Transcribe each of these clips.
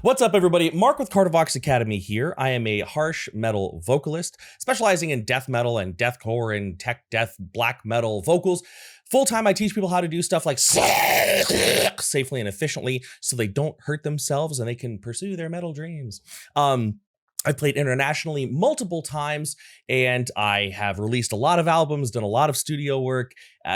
What's up, everybody? Mark with Kardavox Academy here. I am a harsh metal vocalist, specializing in death metal and deathcore and tech death black metal vocals. Full-time, I teach people how to do stuff like safely and efficiently so they don't hurt themselves and they can pursue their metal dreams. I've played internationally multiple times, and I have released a lot of albums, done a lot of studio work.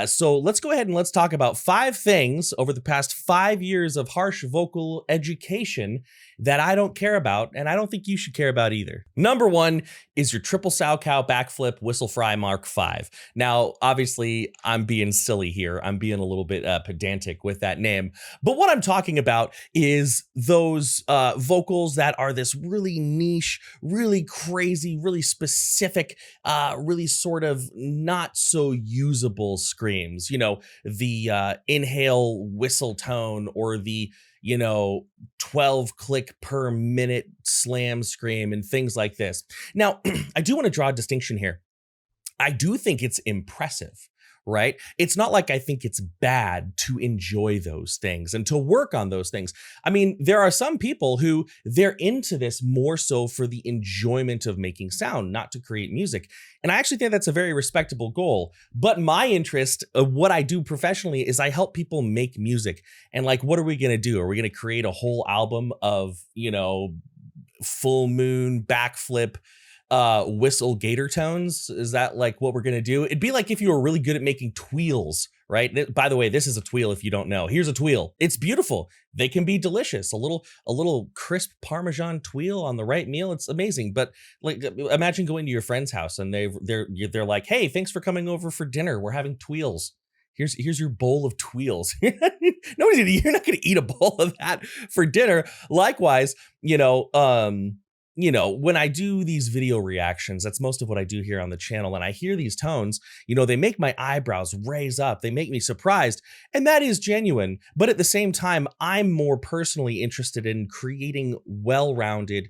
So let's go ahead and let's talk about 5 things over the past 5 years of harsh vocal education that I don't care about, and I don't think you should care about either. Number 1 is your triple sow cow backflip whistle fry Mark 5. Now, obviously, I'm being silly here. I'm being a little bit pedantic with that name. But what I'm talking about is those vocals that are this really niche, really crazy, really specific, really sort of not so usable screams. You know, the inhale whistle tone or the 12 click per minute slam scream and things like this. Now, I do want to draw a distinction here. I do think it's impressive, right? It's not like I think it's bad to enjoy those things and to work on those things. I mean, there are some people who they're into this more so for the enjoyment of making sound, not to create music. And I actually think that's a very respectable goal. But my interest of what I do professionally is I help people make music. And like, what are we going to do? Are we going to create a whole album of, full moon backflip whistle gator tones? Is that like what we're gonna do? It'd be like if you were really good at making tweels, right? By the way, this is a tweel if you don't know. Here's a tweel. It's beautiful. They can be delicious. A little crisp Parmesan tweel on the right meal. It's amazing. But like, imagine going to your friend's house and they're like, "Hey, thanks for coming over for dinner. We're having tweels. Here's your bowl of tweels." You're not gonna eat a bowl of that for dinner. Likewise, when I do these video reactions, that's most of what I do here on the channel, and I hear these tones, they make my eyebrows raise up. They make me surprised, and that is genuine. But at the same time, I'm more personally interested in creating well-rounded,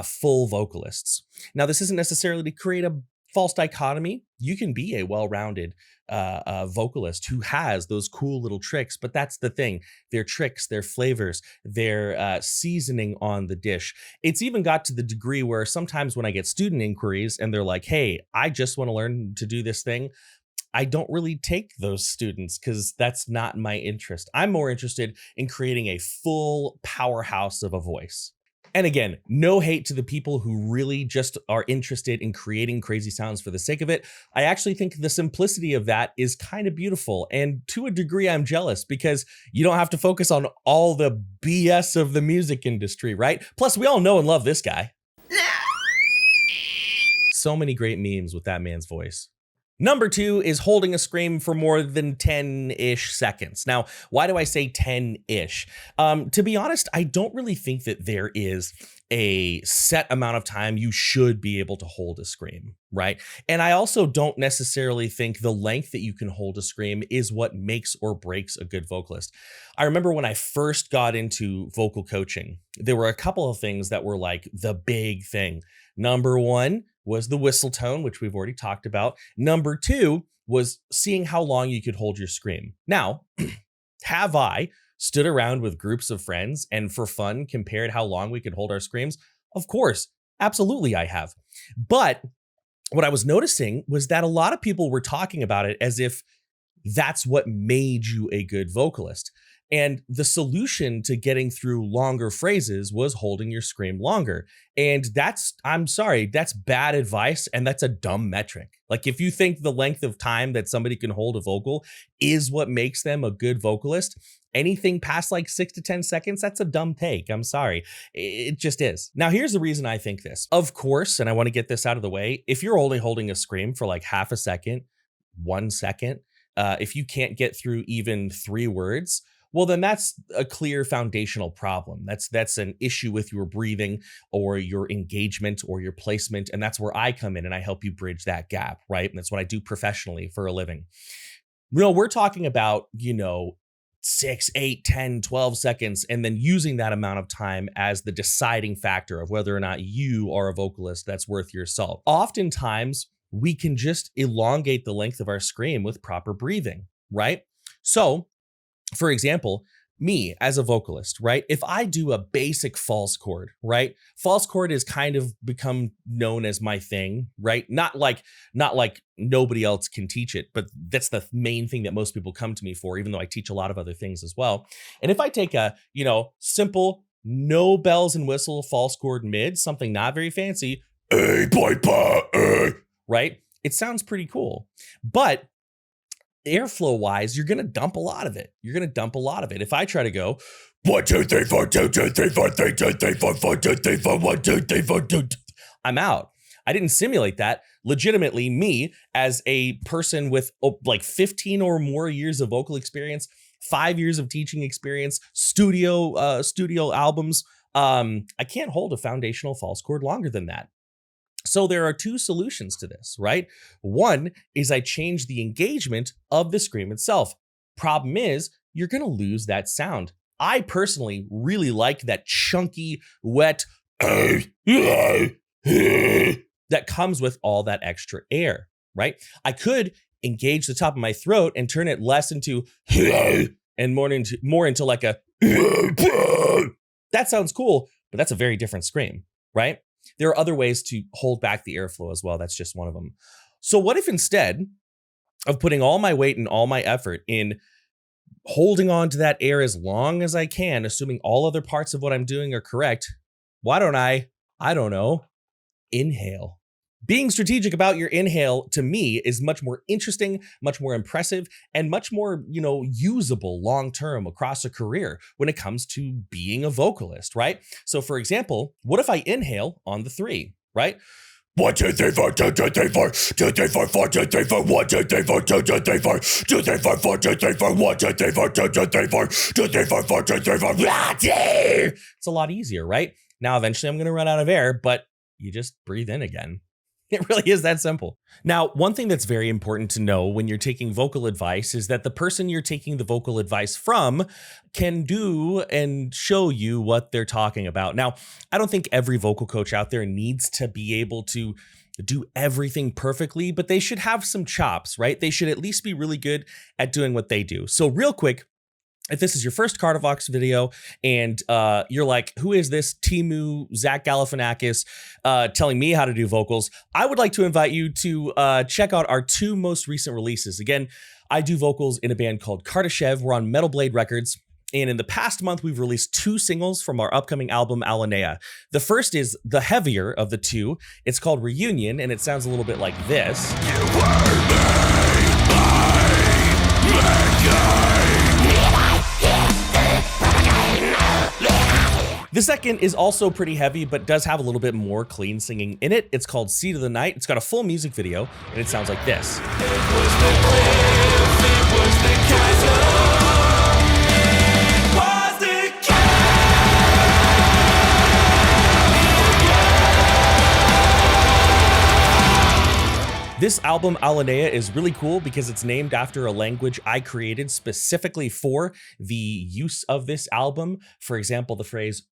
full vocalists. Now, this isn't necessarily to create a false dichotomy. You can be a well-rounded vocalist who has those cool little tricks, but that's the thing. Their tricks, their flavors, their seasoning on the dish. It's even got to the degree where sometimes when I get student inquiries and they're like, "Hey, I just want to learn to do this thing," I don't really take those students because that's not my interest. I'm more interested in creating a full powerhouse of a voice. And again, no hate to the people who really just are interested in creating crazy sounds for the sake of it. I actually think the simplicity of that is kind of beautiful. And to a degree, I'm jealous because you don't have to focus on all the BS of the music industry, right? Plus, we all know and love this guy. So many great memes with that man's voice. Number 2 is holding a scream for more than 10-ish seconds. Now, why do I say 10-ish? To be honest, I don't really think that there is a set amount of time you should be able to hold a scream, right? And I also don't necessarily think the length that you can hold a scream is what makes or breaks a good vocalist. I remember when I first got into vocal coaching, there were a couple of things that were like the big thing. Number 1 was the whistle tone, which we've already talked about. Number 2 was seeing how long you could hold your scream. Now, have I stood around with groups of friends and for fun compared how long we could hold our screams? Of course, absolutely I have. But what I was noticing was that a lot of people were talking about it as if that's what made you a good vocalist. And the solution to getting through longer phrases was holding your scream longer. And I'm sorry, that's bad advice. And that's a dumb metric. Like if you think the length of time that somebody can hold a vocal is what makes them a good vocalist, anything past like 6 to 10 seconds, that's a dumb take. I'm sorry. It just is. Now, here's the reason I think this. Of course, and I want to get this out of the way, if you're only holding a scream for like half a second, 1 second, if you can't get through even 3 words, well, then that's a clear foundational problem. That's an issue with your breathing or your engagement or your placement. And that's where I come in and I help you bridge that gap, right? And that's what I do professionally for a living. We're talking about, 6, 8, 10, 12 seconds, and then using that amount of time as the deciding factor of whether or not you are a vocalist that's worth your salt. Oftentimes, we can just elongate the length of our scream with proper breathing, right? So, for example, me as a vocalist, right? If I do a basic false chord, right? False chord has kind of become known as my thing, right? Not like nobody else can teach it, but that's the main thing that most people come to me for, even though I teach a lot of other things as well. And if I take a, simple, no bells and whistle false chord mid, something not very fancy, right? It sounds pretty cool. But airflow wise, you're going to dump a lot of it. If I try to go 1, 2, 3, 4, 2, 2, 3, 4, 3, 2, 3, 4, 4, 2, 3, 4, 1, 2, 3, 4, 2, I'm out. I didn't simulate that. Legitimately, me as a person with like 15 or more years of vocal experience, 5 years of teaching experience, studio albums, I can't hold a foundational false chord longer than that. So there are two solutions to this, right? One is I change the engagement of the scream itself. Problem is, you're going to lose that sound. I personally really like that chunky, wet that comes with all that extra air, right? I could engage the top of my throat and turn it less into and more into like a that sounds cool, but that's a very different scream, right? There are other ways to hold back the airflow as well. That's just one of them. So what if instead of putting all my weight and all my effort in holding on to that air as long as I can, assuming all other parts of what I'm doing are correct, why don't I don't know, inhale? Being strategic about your inhale, to me, is much more interesting, much more impressive, and much more, usable long-term across a career when it comes to being a vocalist, right? So for example, what if I inhale on the 3, right? 1, 2, 3, 4, 2, 2, 3, 4, 2, 3, 4, 4, 2, 3, 4, 1, 2, 3, 4, 2, 2, 3, 4, 2, 3, 4, 4, 2, 3, 4, 1, 2, 3, 4, 2, 2, 3, 4, 2, 3, 4, 4, 2, 3, 4, it's a lot easier, right? Now, eventually I'm going to run out of air, but you just breathe in again. It really is that simple. Now, one thing that's very important to know when you're taking vocal advice is that the person you're taking the vocal advice from can do and show you what they're talking about. Now, I don't think every vocal coach out there needs to be able to do everything perfectly, but they should have some chops, right? They should at least be really good at doing what they do. So real quick, if this is your first Kardavox video and you're like, who is this Timu Zach Galifianakis telling me how to do vocals? I would like to invite you to check out our 2 most recent releases. Again, I do vocals in a band called Kardashev. We're on Metal Blade Records. And in the past month, we've released 2 singles from our upcoming album, Alinea. The first is the heavier of the 2. It's called Reunion, and it sounds a little bit like this. You were made by The second is also pretty heavy, but does have a little bit more clean singing in it. It's called Seed of the Night. It's got a full music video, and it sounds like this. It was the cliff, it was the chasm. This album, Alinea, is really cool because it's named after a language I created specifically for the use of this album. For example, the phrase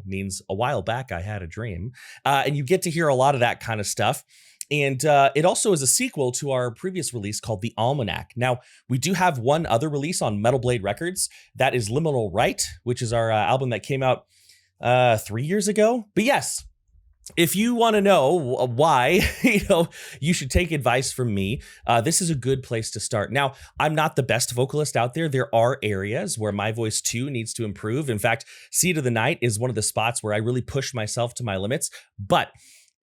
means a while back I had a dream. And you get to hear a lot of that kind of stuff. And it also is a sequel to our previous release called The Almanac. Now, we do have one other release on Metal Blade Records. That is Liminal Right, which is our album that came out 3 years ago. But yes, if you want to know why, you should take advice from me, this is a good place to start. Now, I'm not the best vocalist out there. There are areas where my voice too needs to improve. In fact, Seed of the Night is one of the spots where I really push myself to my limits. But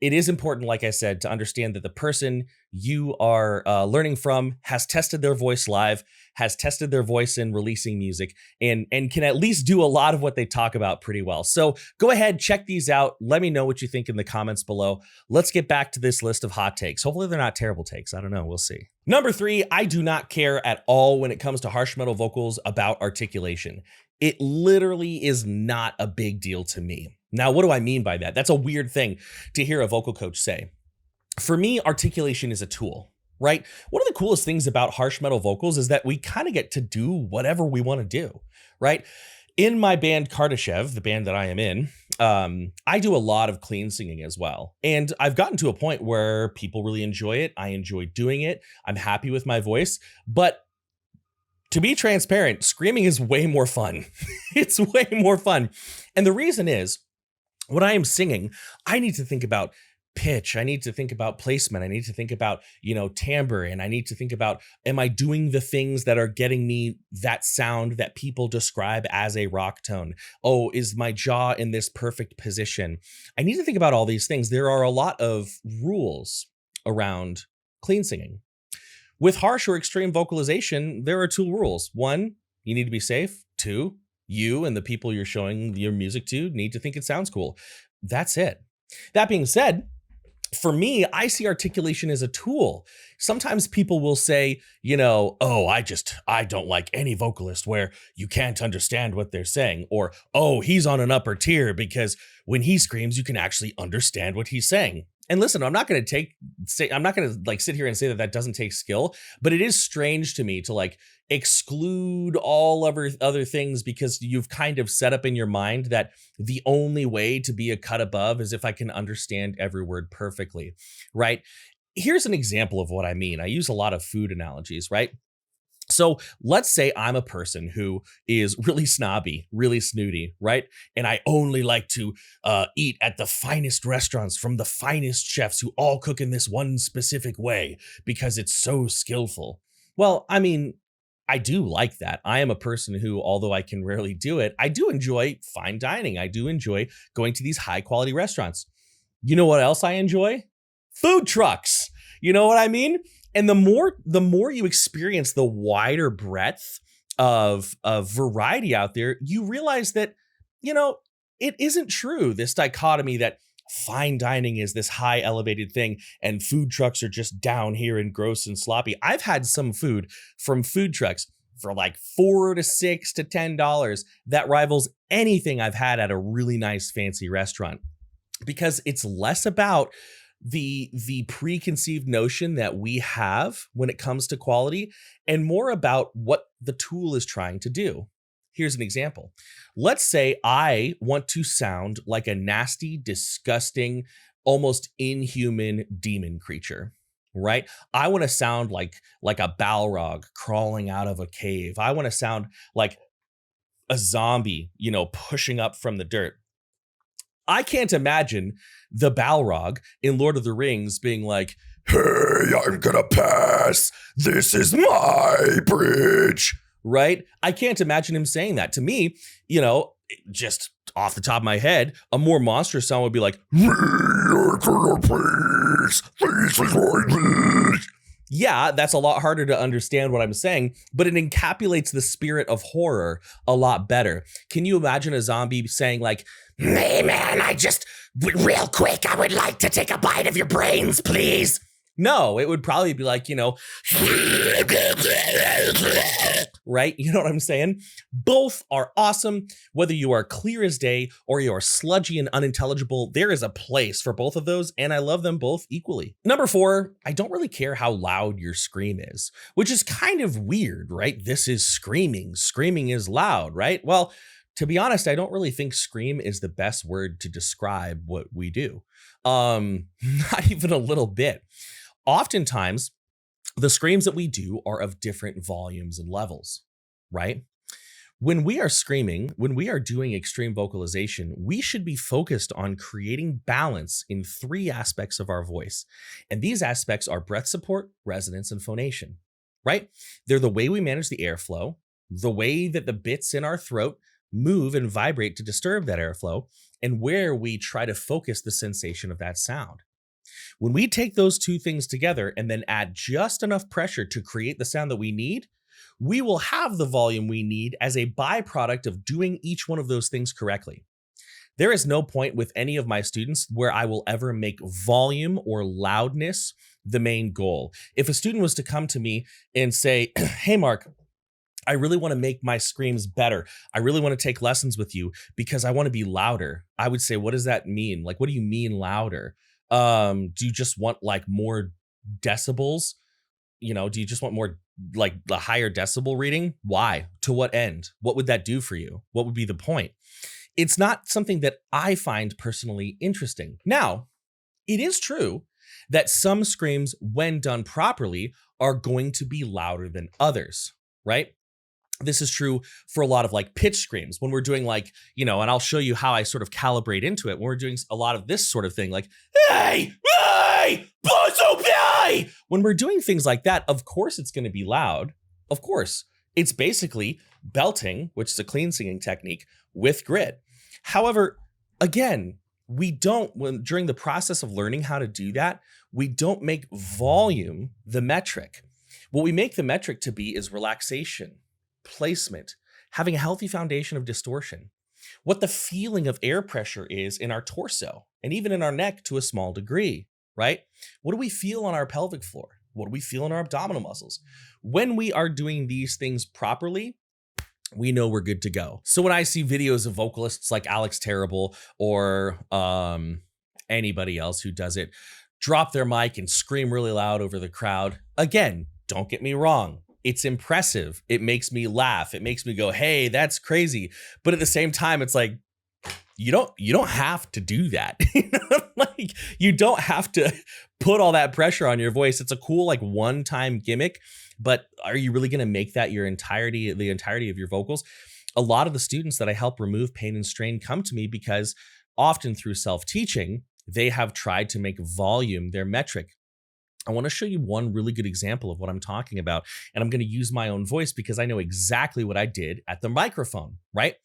it is important, like I said, to understand that the person you are learning from has tested their voice live, has tested their voice in releasing music, and can at least do a lot of what they talk about pretty well. So go ahead, check these out. Let me know what you think in the comments below. Let's get back to this list of hot takes. Hopefully they're not terrible takes. I don't know. We'll see. Number 3, I do not care at all when it comes to harsh metal vocals about articulation. It literally is not a big deal to me. Now, what do I mean by that? That's a weird thing to hear a vocal coach say. For me, articulation is a tool, right? One of the coolest things about harsh metal vocals is that we kind of get to do whatever we want to do, right? In my band Kardashev, the band that I am in, I do a lot of clean singing as well. And I've gotten to a point where people really enjoy it. I enjoy doing it. I'm happy with my voice, but To be transparent, screaming is way more fun. It's way more fun. And the reason is, when I am singing, I need to think about pitch. I need to think about placement. I need to think about, timbre. And I need to think about, am I doing the things that are getting me that sound that people describe as a rock tone? Oh, is my jaw in this perfect position? I need to think about all these things. There are a lot of rules around clean singing. With harsh or extreme vocalization, there are 2 rules. 1, you need to be safe. 2, you and the people you're showing your music to need to think it sounds cool. That's it. That being said, for me, I see articulation as a tool. Sometimes people will say, oh, I don't like any vocalist where you can't understand what they're saying. Or, oh, he's on an upper tier because when he screams, you can actually understand what he's saying. And listen, I'm not going to sit here and say that doesn't take skill, but it is strange to me to exclude all other things because you've kind of set up in your mind that the only way to be a cut above is if I can understand every word perfectly, right? Here's an example of what I mean. I use a lot of food analogies, right? So let's say I'm a person who is really snobby, really snooty, right? And I only like to eat at the finest restaurants from the finest chefs who all cook in this one specific way because it's so skillful. Well, I mean, I do like that. I am a person who, although I can rarely do it, I do enjoy fine dining. I do enjoy going to these high quality restaurants. You know what else I enjoy? Food trucks. You know what I mean? And the more you experience the wider breadth of variety out there, you realize that, it isn't true. This dichotomy that fine dining is this high elevated thing and food trucks are just down here and gross and sloppy. I've had some food from food trucks for like $4 to $6 to $10 that rivals anything I've had at a really nice fancy restaurant, because it's less about the preconceived notion that we have when it comes to quality and more about what the tool is trying to do. Here's an example. Let's say I want to sound like a nasty, disgusting, almost inhuman demon creature, right? I want to sound like a Balrog crawling out of a cave. I want to sound like a zombie, pushing up from the dirt. I can't imagine the Balrog in Lord of the Rings being like, "Hey, I'm gonna pass. This is my bridge." Right? I can't imagine him saying that. To me, just off the top of my head, a more monstrous sound would be like, "We are gonna pass. This is my bridge." Yeah, that's a lot harder to understand what I'm saying, but it encapsulates the spirit of horror a lot better. Can you imagine a zombie saying like, "Hey man, real quick, I would like to take a bite of your brains, please"? No, it would probably be like, right? You know what I'm saying? Both are awesome. Whether you are clear as day or you are sludgy and unintelligible, there is a place for both of those, and I love them both equally. Number 4, I don't really care how loud your scream is, which is kind of weird, right? This is screaming. Screaming is loud, right? Well, to be honest, I don't really think scream is the best word to describe what we do. Not even a little bit. Oftentimes, the screams that we do are of different volumes and levels, right? When we are screaming, when we are doing extreme vocalization, we should be focused on creating balance in 3 aspects of our voice. And these aspects are breath support, resonance, and phonation, right? They're the way we manage the airflow, the way that the bits in our throat move and vibrate to disturb that airflow, and where we try to focus the sensation of that sound. When we take those 2 things together and then add just enough pressure to create the sound that we need, we will have the volume we need as a byproduct of doing each one of those things correctly. There is no point with any of my students where I will ever make volume or loudness the main goal. If a student was to come to me and say, "Hey, Mark, I really want to make my screams better. I really want to take lessons with you because I want to be louder," I would say, "What does that mean? Like, what do you mean louder? Do you just want like more decibels? Do you just want more like the higher decibel reading? Why? To what end? What would that do for you? What would be the point?" It's not something that I find personally interesting. Now, it is true that some screams, when done properly, are going to be louder than others, right? This is true for a lot of like pitch screams when we're doing like, and I'll show you how I sort of calibrate into it when we're doing a lot of this sort of thing, like, hey, when we're doing things like that, of course it's going to be loud. Of course, it's basically belting, which is a clean singing technique, with grit. However, again, during the process of learning how to do that, we don't make volume the metric. What we make the metric to be is relaxation, placement, having a healthy foundation of distortion, what the feeling of air pressure is in our torso and even in our neck to a small degree, right? What do we feel on our pelvic floor? What do we feel in our abdominal muscles? When we are doing these things properly, we know we're good to go. So when I see videos of vocalists like Alex Terrible or anybody else who does it, drop their mic and scream really loud over the crowd, again, don't get me wrong. It's impressive. It makes me laugh. It makes me go, hey, that's crazy. But at the same time, it's like, you don't have to do that. Like, you don't have to put all that pressure on your voice. It's a cool, like, one-time gimmick, but are you really going to make that the entirety of your vocals? A lot of the students that I help remove pain and strain come to me because often through self-teaching, they have tried to make volume their metric. I want to show you one really good example of what I'm talking about, and I'm going to use my own voice because I know exactly what I did at the microphone, right?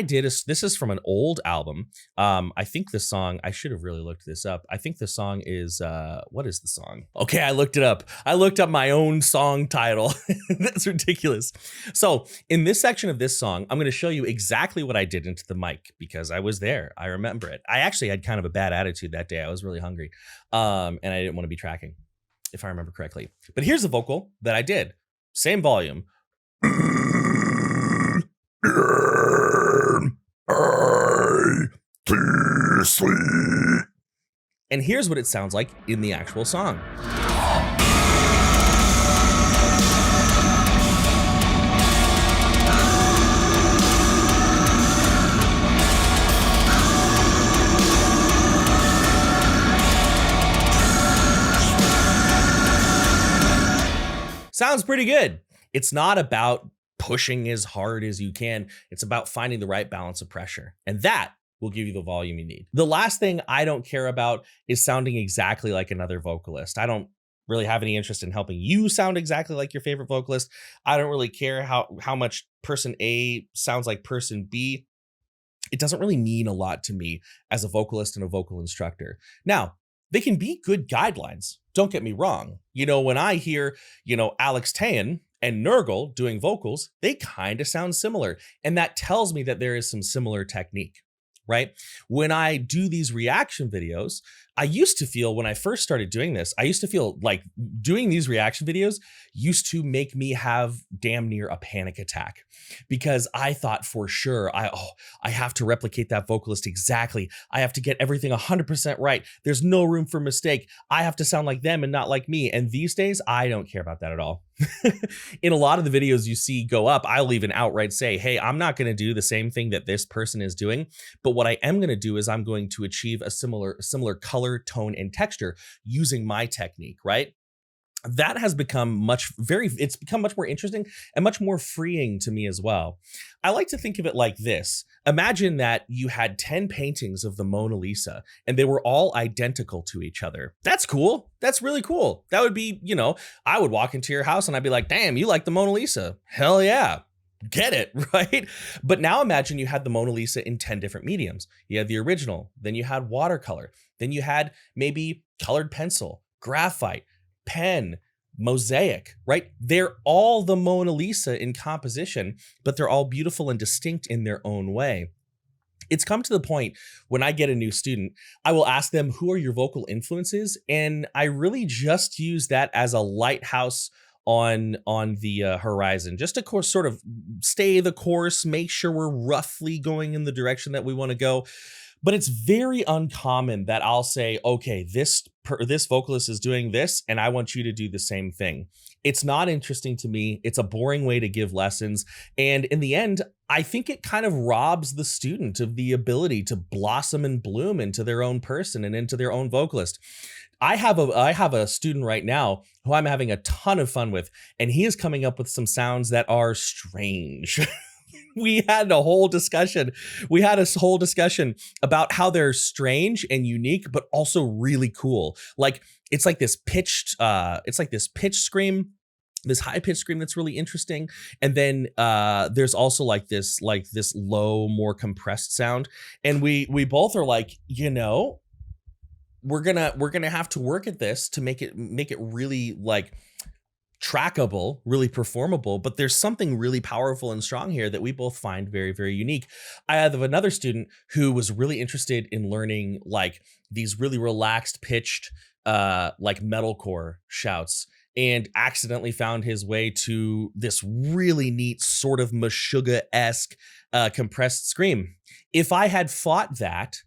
This is from an old album. I think the song, I should have really looked this up. I think the song is, what is the song? Okay, I looked it up. I looked up my own song title. That's ridiculous. So in this section of this song, I'm going to show you exactly what I did into the mic because I was there. I remember it. I actually had kind of a bad attitude that day. I was really hungry. And I didn't want to be tracking, if I remember correctly. But here's the vocal that I did. Same volume. And here's what it sounds like in the actual song. Sounds pretty good. It's not about pushing as hard as you can. It's about finding the right balance of pressure. And that will give you the volume you need. The last thing I don't care about is sounding exactly like another vocalist. I don't really have any interest in helping you sound exactly like your favorite vocalist. I don't really care how much person A sounds like person B. It doesn't really mean a lot to me as a vocalist and a vocal instructor. Now, they can be good guidelines. Don't get me wrong. When I hear, Alex Tayan and Nurgle doing vocals, they kind of sound similar. And that tells me that there is some similar technique, right? When I do these reaction videos, I used to feel when I first started doing this, I used to feel like doing these reaction videos used to make me have damn near a panic attack because I thought for sure, I have to replicate that vocalist exactly. I have to get everything 100% right. There's no room for mistake. I have to sound like them and not like me. And these days, I don't care about that at all. In a lot of the videos you see go up, I'll even outright say, hey, I'm not going to do the same thing that this person is doing. But what I am going to do is I'm going to achieve a similar color, tone, and texture using my technique, right? That has become it's become much more interesting and much more freeing to me as well. I like to think of it like this. Imagine that you had 10 paintings of the Mona Lisa and they were all identical to each other. That's cool. That's really cool. That would be, I would walk into your house and I'd be like, damn, you like the Mona Lisa? Hell yeah. Get it, right? But now imagine you had the Mona Lisa in 10 different mediums. You had the original, then you had watercolor, then you had maybe colored pencil, graphite, pen, mosaic, right? They're all the Mona Lisa in composition, but they're all beautiful and distinct in their own way. It's come to the point when I get a new student, I will ask them, who are your vocal influences? And I really just use that as a lighthouse on the horizon, just to sort of stay the course, make sure we're roughly going in the direction that we want to go. But it's very uncommon that I'll say, okay, this vocalist is doing this, and I want you to do the same thing. It's not interesting to me. It's a boring way to give lessons. And in the end, I think it kind of robs the student of the ability to blossom and bloom into their own person and into their own vocalist. I have a student right now who I'm having a ton of fun with, and he is coming up with some sounds that are strange. We had a whole discussion. We had a whole discussion about how they're strange and unique, but also really cool. Like it's like this pitched scream, this high pitched scream that's really interesting. And then there's also like this low, more compressed sound. And we both are like, you know, we're gonna have to work at this to make it really like trackable, really performable, but there's something really powerful and strong here that we both find very, very unique. I have another student who was really interested in learning like these really relaxed pitched like metalcore shouts, and accidentally found his way to this really neat sort of Meshuggah-esque compressed scream. If I had fought that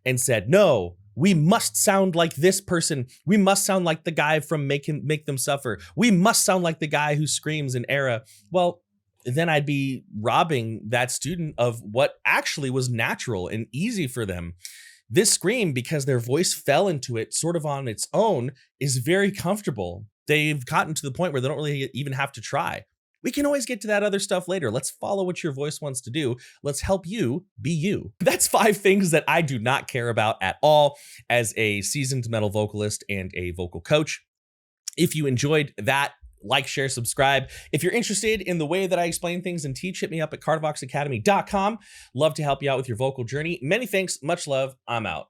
and said, no, we must sound like this person. We must sound like the guy from Make Them Suffer. We must sound like the guy who screams in Era. Well, then I'd be robbing that student of what actually was natural and easy for them. This scream, because their voice fell into it sort of on its own, is very comfortable. They've gotten to the point where they don't really even have to try. We can always get to that other stuff later. Let's follow what your voice wants to do. Let's help you be you. That's 5 things that I do not care about at all as a seasoned metal vocalist and a vocal coach. If you enjoyed that, like, share, subscribe. If you're interested in the way that I explain things and teach, hit me up at kardavoxacademy.com. Love to help you out with your vocal journey. Many thanks, much love. I'm out.